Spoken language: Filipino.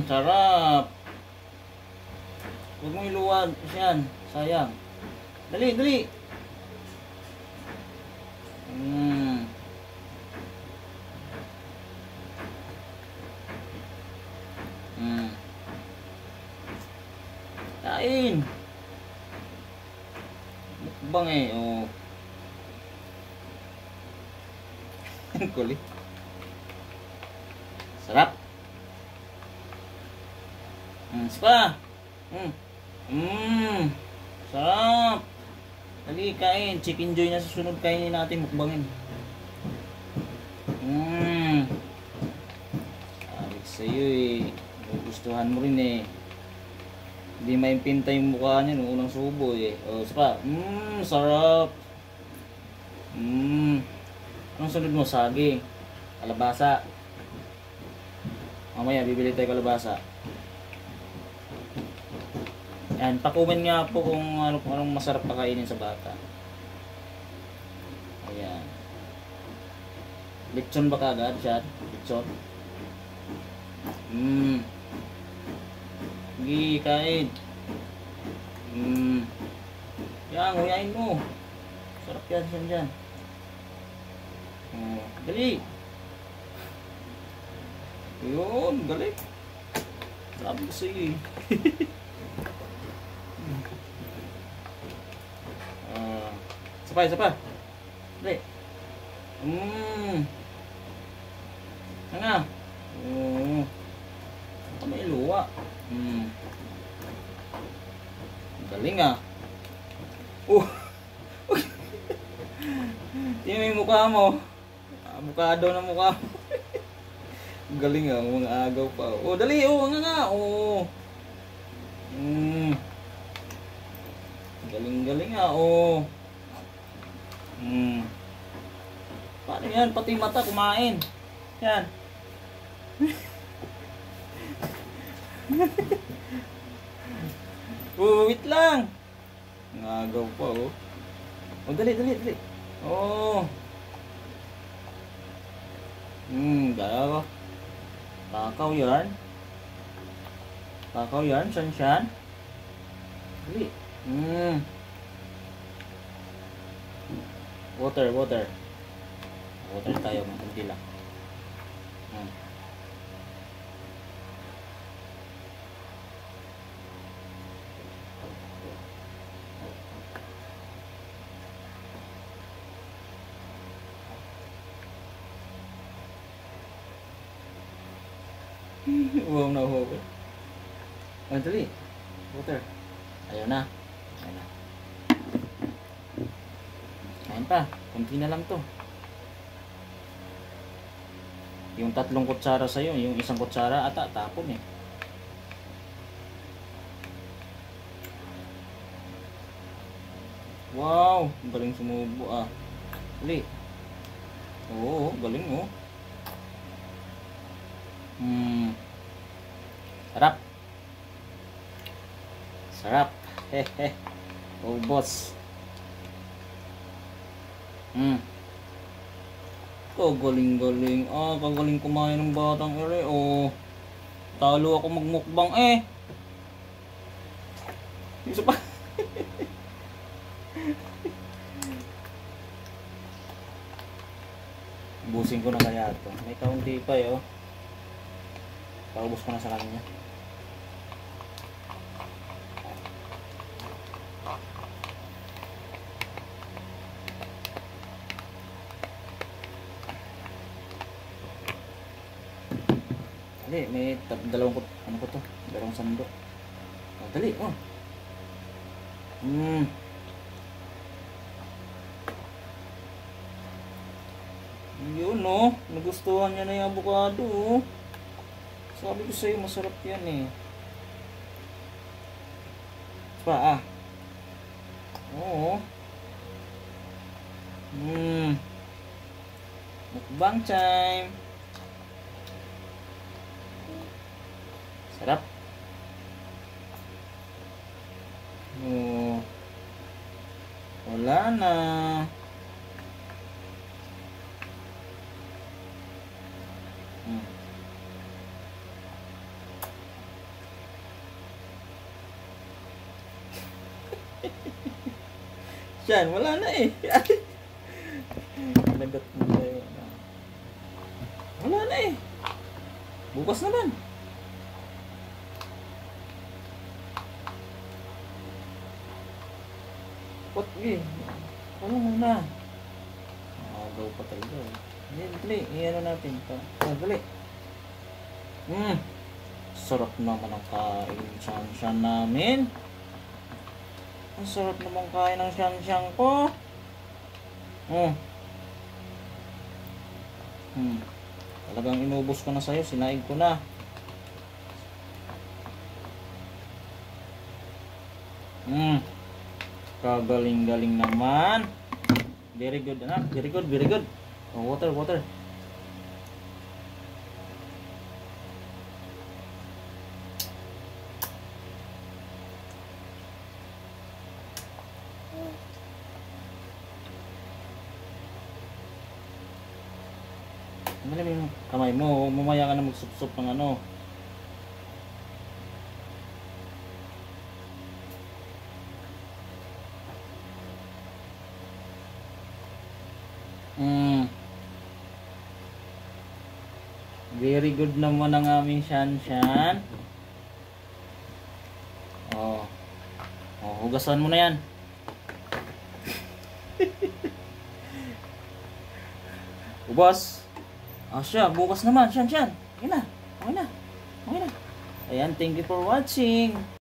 Sarap. Huwag mo iluwag. Yan, sayang. Dali, dali. Kain. Mukbang eh, oh. Kulit. Sarap. Spa. Sarap. Dali, kain. Chicken joy na susunod kainin natin, mukbangin. Sabi sa'yo eh. Gustuhan mo rin eh. Hindi maimpinta yung mukha niya nung unang subo eh. O, spa. Sarap. Anong sunod mo? Saging. Kalabasa. Mamaya, bibili tayo kalabasa. Yan, pa-comment nga po kung anong masarap pakainin sa bata. Ayan. Lechon ba kagad siya? Lechon. Sige, kain. Yan, nguyain mo. Sarap yan dyan. Dali. Yun, galing. Sabi ko sa'yo eh. Isa pa. Dali. Ano? May luwa. Galing ah. Tingnan yung mukha mo. Avocado na mukha mo. Galing ah, mga agaw pa. Oh, dali, nga. Galing ah, Paano yan? Pati mata kumain. Yan. Wait lang. Ngagaw pa, oh. Dali. Gaya. Takaw yarn, syan. Dali. Water tayo, kunti lang. Uwaw na. Dali. Water. Ayaw na. Kain pa. Kunti na lang to. Yung 3 kutsara sa'yo, yung 1 kutsara ata, tapon eh. Wow, galing sumubo ah. Dali. Oo, galing oh. Sarap. Hehe. Oh, boss. Galing. Kagaling kumain ng batang ere. Talo ako magmukbang eh. Isa pa. Busin ko na kaya ito. May kaunti pa eh, oh. Paubos ko na sa kanya. Dali, may dalawang sandok. Dali, Yun, nagustuhan niya na yung avocado, Sabi ko sa'yo, masarap yan eh. Pa, Oo. Mukbang time. Sarap. Wala na. Diyan, wala na eh. Nagat mo tayo. Wala na eh. Bukas naman. What eh? Wala na. Agaw pa talaga. Hindi, dali. Iyan natin. Dali. Sarap naman ang kain syan namin. Ang sarap naman kain ng syan ko. Talagang inubos ko na sa'yo. Sinaig ko na. Kagaling-galing naman. Very good, anak. Very good, very good. Oh, water, water. Malam yung kamay mo. Mamaya ka na magsup-sup ng ano. Very good naman ang aming syan. Oh, hugasan mo na yan. Ubos. Siya, bukas naman. Syan. Okay na. Ayan, thank you for watching.